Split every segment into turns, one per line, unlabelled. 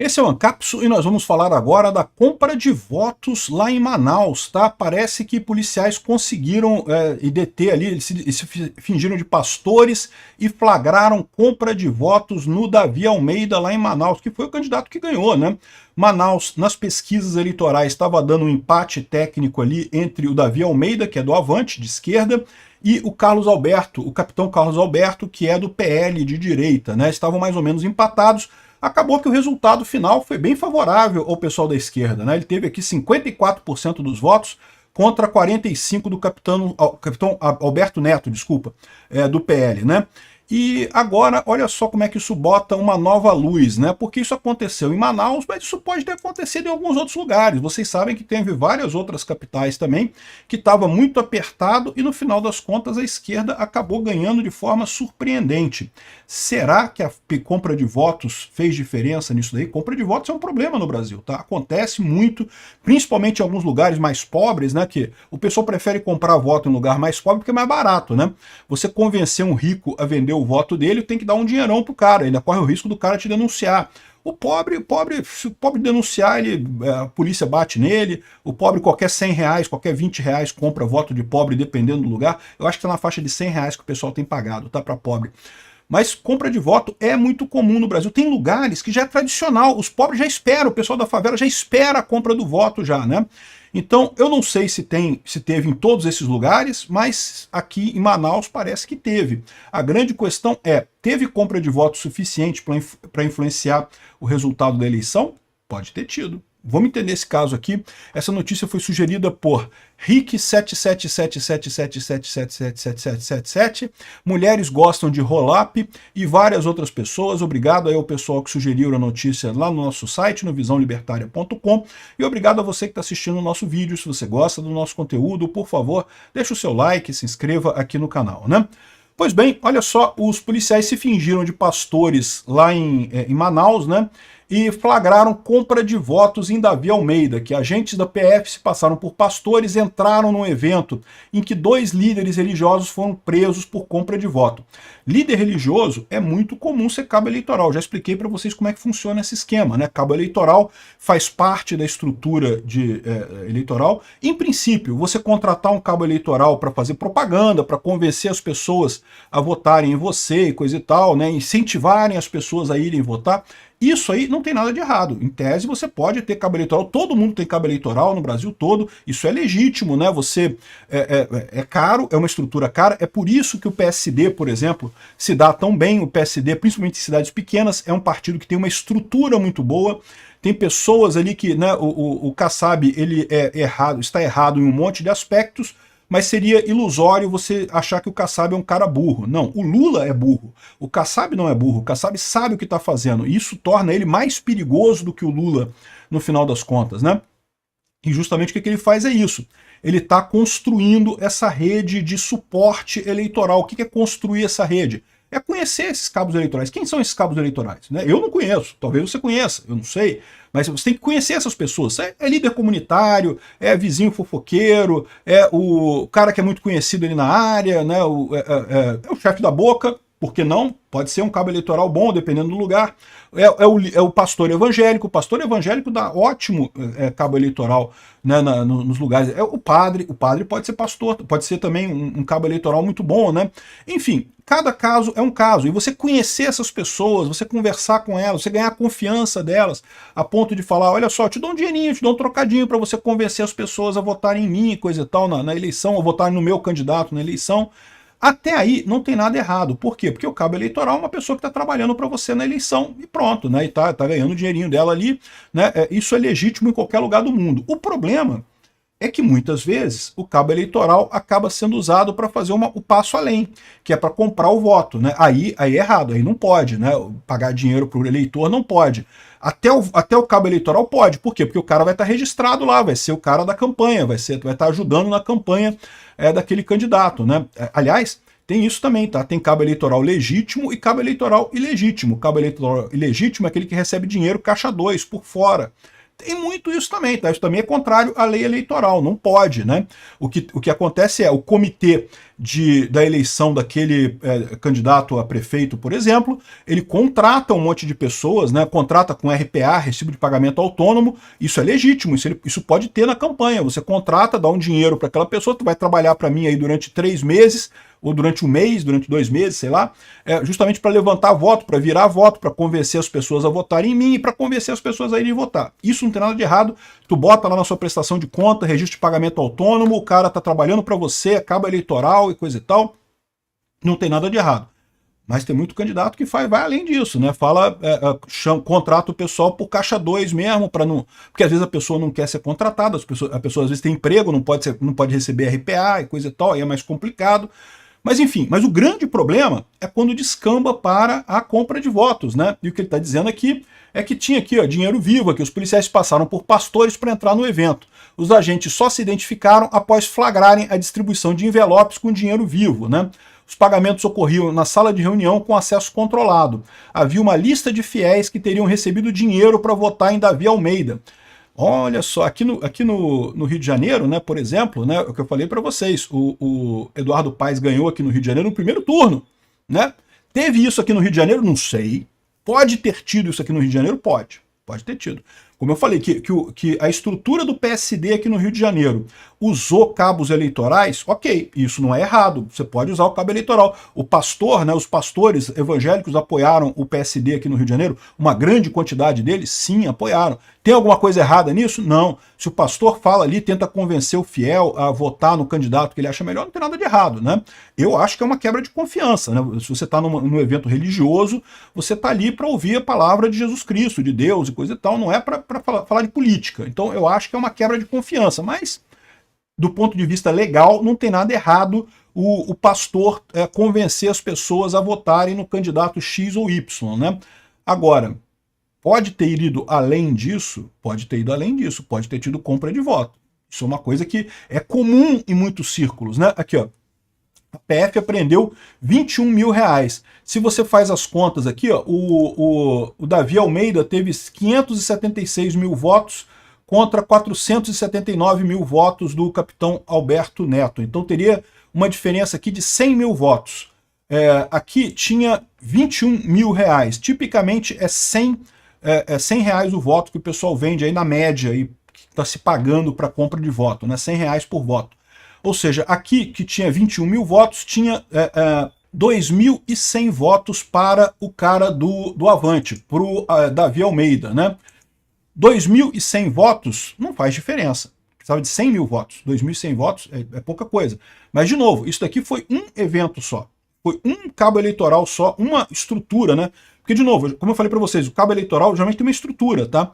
Esse é o Ancapso e nós vamos falar agora da compra de votos lá em Manaus, tá? Parece que policiais conseguiram e deter ali, eles se fingiram de pastores e flagraram compra de votos no Davi Almeida lá em Manaus, que foi o candidato que ganhou, né? Manaus, nas pesquisas eleitorais, estava dando um empate técnico ali entre o Davi Almeida, que é do Avante, de esquerda, e o Carlos Alberto, o capitão Carlos Alberto, que é do PL de direita, né? Estavam mais ou menos empatados. Acabou que o resultado final foi bem favorável ao pessoal da esquerda, né? Ele teve aqui 54% dos votos contra 45% do capitão Alberto Neto, desculpa, do PL, né? E agora, olha só como é que isso bota uma nova luz, né? Porque isso aconteceu em Manaus, mas isso pode ter acontecido em alguns outros lugares. Vocês sabem que teve várias outras capitais também, que estava muito apertado e no final das contas a esquerda acabou ganhando de forma surpreendente. Será que a compra de votos fez diferença nisso daí? Compra de votos é um problema no Brasil, tá? Acontece muito, principalmente em alguns lugares mais pobres, né? Que o pessoal prefere comprar voto em lugar mais pobre porque é mais barato, né? Você convencer um rico a vender o voto dele, tem que dar um dinheirão pro cara, ainda corre o risco do cara te denunciar. Se o pobre denunciar, a polícia bate nele, o pobre qualquer 100 reais, qualquer 20 reais compra voto de pobre, dependendo do lugar. Eu acho que tá na faixa de 100 reais que o pessoal tem pagado, tá, para pobre. Mas compra de voto é muito comum no Brasil. Tem lugares que já é tradicional, os pobres já esperam, o pessoal da favela já espera a compra do voto já, né? Então, eu não sei se teve em todos esses lugares, mas aqui em Manaus parece que teve. A grande questão é, teve compra de voto suficiente para influenciar o resultado da eleição? Pode ter tido. Vamos entender esse caso aqui. Essa notícia foi sugerida por Rick7777777777, Mulheres Gostam de Roll-Up e várias outras pessoas. Obrigado aí ao pessoal que sugeriu a notícia lá no nosso site, no visãolibertaria.com, e obrigado a você que está assistindo o nosso vídeo. Se você gosta do nosso conteúdo, por favor, deixa o seu like, se inscreva aqui no canal, né? Pois bem, olha só, os policiais se fingiram de pastores lá em Manaus, né? E flagraram compra de votos em Davi Almeida, que agentes da PF se passaram por pastores, entraram num evento em que 2 líderes religiosos foram presos por compra de voto. Líder religioso é muito comum ser cabo eleitoral, já expliquei para vocês como é que funciona esse esquema, né? Cabo eleitoral faz parte da estrutura eleitoral. Em princípio, você contratar um cabo eleitoral para fazer propaganda, para convencer as pessoas a votarem em você e coisa e tal, né? Incentivarem as pessoas a irem votar, isso aí não tem nada de errado. Em tese, você pode ter cabo eleitoral, todo mundo tem cabo eleitoral no Brasil todo, isso é legítimo, né? Você é caro, é uma estrutura cara, é por isso que o PSD, por exemplo, se dá tão bem. O PSD, principalmente em cidades pequenas, é um partido que tem uma estrutura muito boa. Tem pessoas ali que, né, o Kassab, ele está errado em um monte de aspectos, mas seria ilusório você achar que o Kassab é um cara burro. Não, o Lula é burro. O Kassab não é burro. O Kassab sabe o que está fazendo. E isso torna ele mais perigoso do que o Lula, no final das contas, né? E justamente o que ele faz é isso. Ele está construindo essa rede de suporte eleitoral. O que é construir essa rede? É conhecer esses cabos eleitorais. Quem são esses cabos eleitorais? Né? Eu não conheço, talvez você conheça, eu não sei. Mas você tem que conhecer essas pessoas. É líder comunitário, é vizinho fofoqueiro, é o cara que é muito conhecido ali na área, né? É o chefe da boca, por que não? Pode ser um cabo eleitoral bom, dependendo do lugar. É o pastor evangélico. O pastor evangélico dá ótimo cabo eleitoral, né, nos lugares. É o padre pode ser pastor, pode ser também um cabo eleitoral muito bom, né? Enfim, cada caso é um caso. E você conhecer essas pessoas, você conversar com elas, você ganhar a confiança delas, a ponto de falar, olha só, eu te dou um dinheirinho, eu te dou um trocadinho para você convencer as pessoas a votarem em mim, coisa e tal, na eleição, ou votarem no meu candidato na eleição. Até aí não tem nada errado. Por quê? Porque o cabo eleitoral é uma pessoa que está trabalhando para você na eleição e pronto, né? E tá ganhando o dinheirinho dela ali, né? Isso é legítimo em qualquer lugar do mundo. O problema é que muitas vezes o cabo eleitoral acaba sendo usado para fazer o passo além, que é para comprar o voto, né? Aí é errado, aí não pode, né? Pagar dinheiro para o eleitor não pode. Até o cabo eleitoral pode. Por quê? Porque o cara vai estar registrado lá, vai ser o cara da campanha, vai estar ajudando na campanha daquele candidato, né? Aliás, tem isso também, tá? Tem cabo eleitoral legítimo e cabo eleitoral ilegítimo. Cabo eleitoral ilegítimo é aquele que recebe dinheiro caixa 2 por fora. Tem muito isso também, tá? Isso também é contrário à lei eleitoral, não pode, né? O que acontece é o comitê da eleição daquele candidato a prefeito, por exemplo, ele contrata um monte de pessoas, né? Contrata com RPA, Recibo de Pagamento Autônomo, isso é legítimo, isso pode ter na campanha. Você contrata, dá um dinheiro para aquela pessoa, tu vai trabalhar para mim aí durante 3 meses, ou durante 1 mês, durante 2 meses, sei lá, justamente para levantar voto, para virar voto, para convencer as pessoas a votarem em mim e para convencer as pessoas a irem votar. Isso não tem nada de errado, tu bota lá na sua prestação de conta, registro de pagamento autônomo, o cara tá trabalhando para você, cabo eleitoral e coisa e tal, não tem nada de errado. Mas tem muito candidato que vai além disso, né? Contrata o pessoal por caixa 2 mesmo, para não. Porque às vezes a pessoa não quer ser contratada, a pessoa às vezes tem emprego, não pode receber RPA e coisa e tal, aí é mais complicado. Mas enfim, mas o grande problema é quando descamba para a compra de votos, né? E o que ele está dizendo aqui é que tinha aqui, ó, dinheiro vivo, que os policiais passaram por pastores para entrar no evento. Os agentes só se identificaram após flagrarem a distribuição de envelopes com dinheiro vivo, né? Os pagamentos ocorriam na sala de reunião com acesso controlado. Havia uma lista de fiéis que teriam recebido dinheiro para votar em Davi Almeida. Olha só, aqui no Rio de Janeiro, né, por exemplo, né, o que eu falei para vocês, o Eduardo Paes ganhou aqui no Rio de Janeiro no primeiro turno, né? Teve isso aqui no Rio de Janeiro? Não sei. Pode ter tido isso aqui no Rio de Janeiro? Pode ter tido. Como eu falei, que a estrutura do PSD aqui no Rio de Janeiro usou cabos eleitorais, ok, isso não é errado, você pode usar o cabo eleitoral. O pastor, né, os pastores evangélicos apoiaram o PSD aqui no Rio de Janeiro, uma grande quantidade deles, sim, apoiaram. Tem alguma coisa errada nisso? Não. Se o pastor fala ali, tenta convencer o fiel a votar no candidato que ele acha melhor, não tem nada de errado, né? Eu acho que é uma quebra de confiança, né? Se você está num evento religioso, você está ali para ouvir a palavra de Jesus Cristo, de Deus e coisa e tal, não é para falar de política. Então eu acho que é uma quebra de confiança, mas do ponto de vista legal, não tem nada errado o pastor convencer as pessoas a votarem no candidato X ou Y, né? Agora, pode ter ido além disso? Pode ter ido além disso, pode ter tido compra de voto. Isso é uma coisa que é comum em muitos círculos, né? Aqui, ó. A PF apreendeu 21 mil reais. Se você faz as contas aqui, ó, o Davi Almeida teve 576 mil votos contra 479 mil votos do capitão Alberto Neto. Então teria uma diferença aqui de 100 mil votos. Aqui tinha 21 mil reais. Tipicamente é 100 reais o voto que o pessoal vende aí na média e está se pagando para compra de voto, né? 100 reais por voto. Ou seja, aqui que tinha 21 mil votos, tinha 2.100 votos para o cara do Avante, para o Davi Almeida, né? 2.100 votos não faz diferença. Precisava de 100 mil votos. 2.100 votos é pouca coisa. Mas, de novo, isso daqui foi um evento só. Foi um cabo eleitoral só, uma estrutura, né? Porque, de novo, como eu falei para vocês, o cabo eleitoral geralmente tem uma estrutura, tá?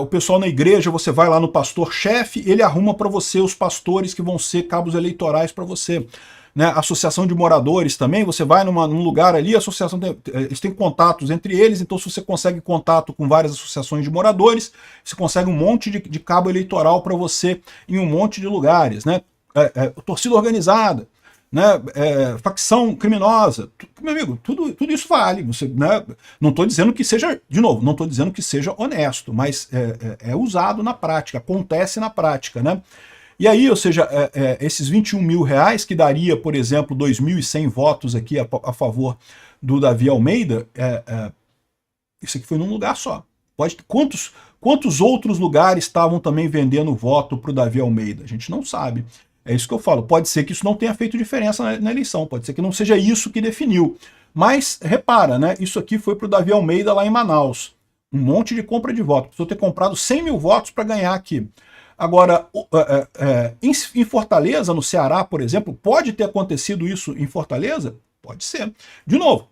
O pessoal na igreja, você vai lá no pastor-chefe, ele arruma para você os pastores que vão ser cabos eleitorais para você. Né? Associação de moradores também, você vai num lugar ali, a associação eles têm contatos entre eles, então se você consegue contato com várias associações de moradores, você consegue um monte de cabo eleitoral para você em um monte de lugares, né? Torcida organizada, né, facção criminosa, meu amigo, tudo isso vale. Você, né, não estou dizendo que seja, de novo, não estou dizendo que seja honesto, mas é usado na prática, acontece na prática, né? E aí, ou seja, esses 21 mil reais, que daria, por exemplo, 2.100 votos aqui a favor do Davi Almeida, isso aqui foi num lugar só. Quantos outros lugares estavam também vendendo voto para o Davi Almeida? A gente não sabe. É isso que eu falo. Pode ser que isso não tenha feito diferença na eleição, pode ser que não seja isso que definiu. Mas, repara, né? Isso aqui foi para o Davi Almeida lá em Manaus. Um monte de compra de voto. Precisou ter comprado 100 mil votos para ganhar aqui. Agora, em Fortaleza, no Ceará, por exemplo, pode ter acontecido isso em Fortaleza? Pode ser. De novo,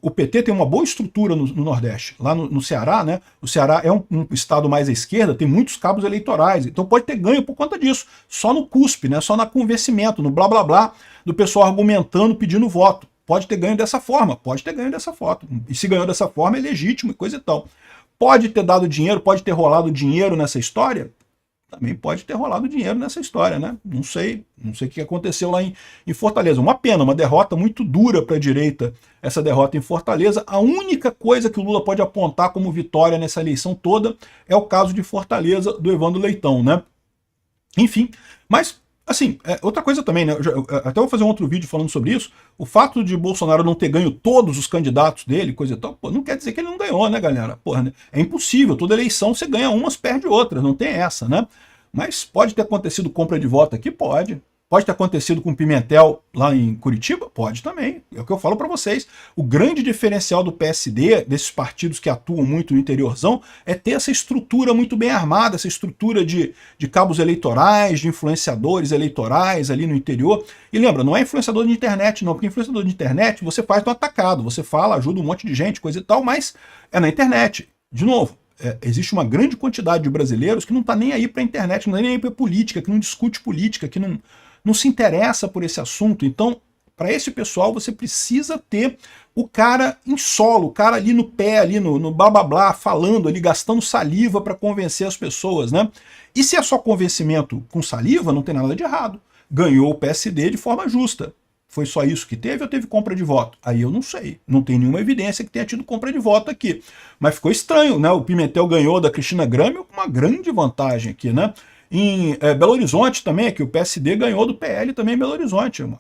o PT tem uma boa estrutura no Nordeste. Lá no Ceará, né? O Ceará é um estado mais à esquerda, tem muitos cabos eleitorais. Então pode ter ganho por conta disso. Só no cuspe, né? Só no convencimento, no blá blá blá, do pessoal argumentando, pedindo voto. Pode ter ganho dessa forma. Pode ter ganho dessa forma. E se ganhou dessa forma, é legítimo e coisa e tal. Pode ter dado dinheiro, pode ter rolado dinheiro nessa história? também pode ter rolado dinheiro nessa história, né? Não sei o que aconteceu lá em Fortaleza. Uma pena, uma derrota muito dura para a direita, essa derrota em Fortaleza. A única coisa que o Lula pode apontar como vitória nessa eleição toda é o caso de Fortaleza do Evandro Leitão, né? Enfim, mas assim, outra coisa também, né? Eu até vou fazer um outro vídeo falando sobre isso. O fato de Bolsonaro não ter ganho todos os candidatos dele, coisa e tal, pô, não quer dizer que ele não ganhou, né, galera? Porra, né? É impossível, toda eleição você ganha umas, perde outras, não tem essa, né? Mas pode ter acontecido compra de voto aqui? Pode. Pode ter acontecido com Pimentel lá em Curitiba? Pode também. É o que eu falo para vocês. O grande diferencial do PSD, desses partidos que atuam muito no interiorzão, é ter essa estrutura muito bem armada, essa estrutura de cabos eleitorais, de influenciadores eleitorais ali no interior. E lembra, não é influenciador de internet não, porque influenciador de internet você faz no atacado, você fala, ajuda um monte de gente, coisa e tal, mas é na internet. De novo, existe uma grande quantidade de brasileiros que não está nem aí para a internet, não está nem aí para política, que não discute política, que não se interessa por esse assunto. Então, para esse pessoal, você precisa ter o cara em solo, o cara ali no pé, ali no blá blá blá, falando ali, gastando saliva para convencer as pessoas, né? E se é só convencimento com saliva, não tem nada de errado. Ganhou o PSD de forma justa. Foi só isso que teve ou teve compra de voto? Aí eu não sei. Não tem nenhuma evidência que tenha tido compra de voto aqui. Mas ficou estranho, né? O Pimentel ganhou da Cristina Grêmio com uma grande vantagem aqui, né? Em Belo Horizonte também, aqui o PSD ganhou do PL também em Belo Horizonte. Uma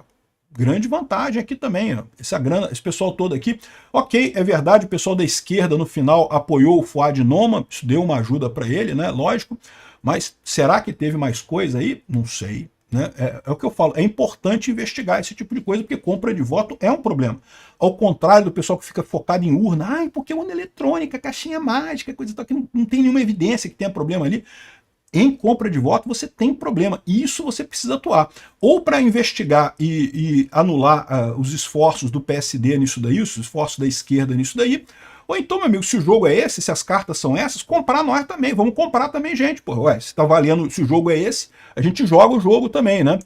grande vantagem aqui também. Ó. Esse pessoal todo aqui. Ok, é verdade, o pessoal da esquerda no final apoiou o Fuad Noma, isso deu uma ajuda para ele, né? Lógico. Mas será que teve mais coisa aí? Não sei. Né? É o que eu falo, é importante investigar esse tipo de coisa, porque compra de voto é um problema. Ao contrário do pessoal que fica focado em urna, porque urna eletrônica, caixinha mágica, coisa tal, que não tem nenhuma evidência que tenha problema ali. Em compra de voto você tem problema, e isso você precisa atuar. Ou para investigar e anular os esforços do PSD nisso daí, os esforços da esquerda nisso daí, ou então, meu amigo, se o jogo é esse, se as cartas são essas, comprar nós também, vamos comprar também gente, pô. Ué, se tá valendo, se o jogo é esse, a gente joga o jogo também, né?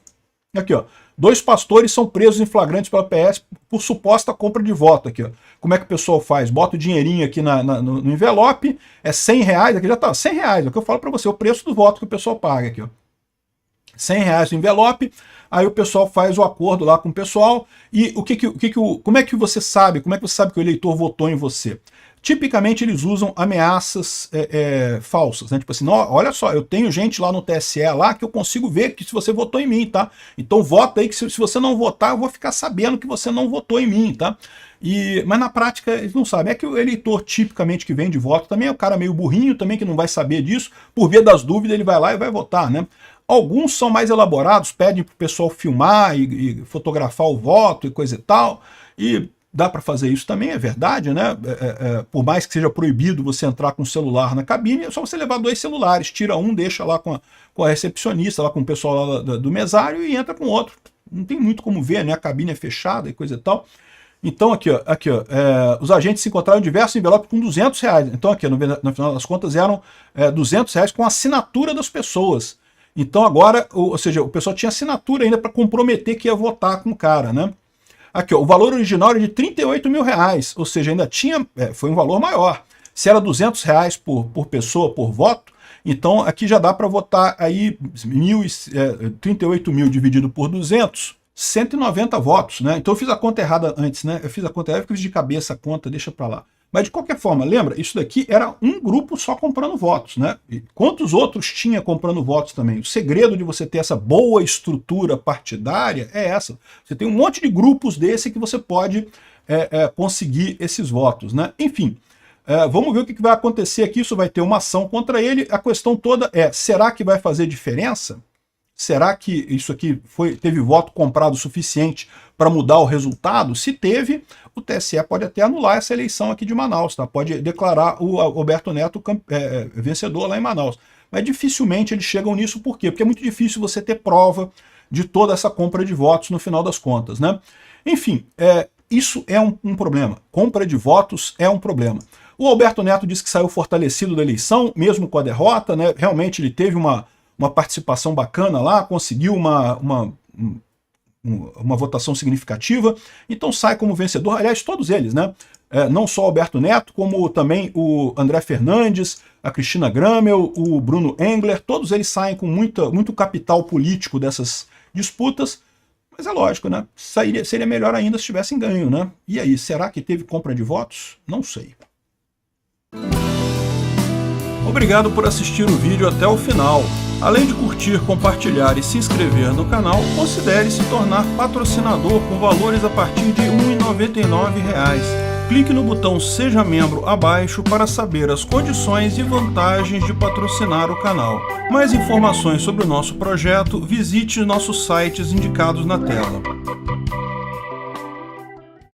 Aqui, ó. 2 pastores são presos em flagrantes pela PS por suposta compra de voto aqui, ó. Como é que o pessoal faz? Bota o dinheirinho aqui no envelope, é R$100, aqui já tá, R$100, é o que eu falo para você, o preço do voto que o pessoal paga aqui, ó. R$100 no envelope, aí o pessoal faz o acordo lá com o pessoal, e como é que você sabe que o eleitor votou em você? Tipicamente eles usam ameaças falsas, né? Tipo assim, olha só, eu tenho gente lá no TSE lá que eu consigo ver que se você votou em mim, tá? Então vota aí que se você não votar, eu vou ficar sabendo que você não votou em mim, tá? Mas na prática eles não sabem. É que o eleitor tipicamente que vem de voto também é o cara meio burrinho também que não vai saber disso, por via das dúvidas ele vai lá e vai votar, né? Alguns são mais elaborados, pedem para o pessoal filmar e fotografar o voto e coisa e tal, e dá para fazer isso também, é verdade, né? Por mais que seja proibido você entrar com o celular na cabine, é só você levar 2 celulares, tira um, deixa lá com a recepcionista, lá com o pessoal lá do mesário e entra com o outro. Não tem muito como ver, né? A cabine é fechada e coisa e tal. Então aqui, ó, os agentes se encontraram em diversos envelopes com R$200. Então aqui, no final das contas, eram R$200 com a assinatura das pessoas. Então agora, ou seja, o pessoal tinha assinatura ainda para comprometer que ia votar com o cara, né? Aqui, ó, o valor original era de R$38 mil, ou seja, ainda tinha, foi um valor maior. Se era R$200 por pessoa, por voto, então aqui já dá para votar aí 38 mil dividido por 200, 190 votos, né? Então eu fiz a conta errada antes, né? Eu fiz a conta errada, eu fiz de cabeça a conta, deixa para lá. Mas de qualquer forma, lembra, isso daqui era um grupo só comprando votos, né? E quantos outros tinha comprando votos também? O segredo de você ter essa boa estrutura partidária é essa. Você tem um monte de grupos desse que você pode conseguir esses votos, né? Enfim, vamos ver o que vai acontecer aqui. Isso vai ter uma ação contra ele. A questão toda será que vai fazer diferença? Será que isso aqui teve voto comprado suficiente para mudar o resultado? Se teve, o TSE pode até anular essa eleição aqui de Manaus, tá? Pode declarar o Alberto Neto vencedor lá em Manaus. Mas dificilmente eles chegam nisso, por quê? Porque é muito difícil você ter prova de toda essa compra de votos no final das contas, né? Enfim, isso é um problema. Compra de votos é um problema. O Alberto Neto disse que saiu fortalecido da eleição, mesmo com a derrota, né? Realmente ele teve uma participação bacana lá, conseguiu uma votação significativa, então sai como vencedor. Aliás, todos eles, né? Não só o Alberto Neto, como também o André Fernandes, a Cristina Gramel, o Bruno Engler, todos eles saem com muito capital político dessas disputas, mas é lógico, né? Seria melhor ainda se tivessem ganho, né? E aí, será que teve compra de votos? Não sei. Obrigado por assistir o vídeo até o final. Além de curtir, compartilhar e se inscrever no canal, considere se tornar patrocinador com valores a partir de R$ 1,99. Clique no botão Seja Membro abaixo para saber as condições e vantagens de patrocinar o canal. Mais informações sobre o nosso projeto, visite nossos sites indicados na tela.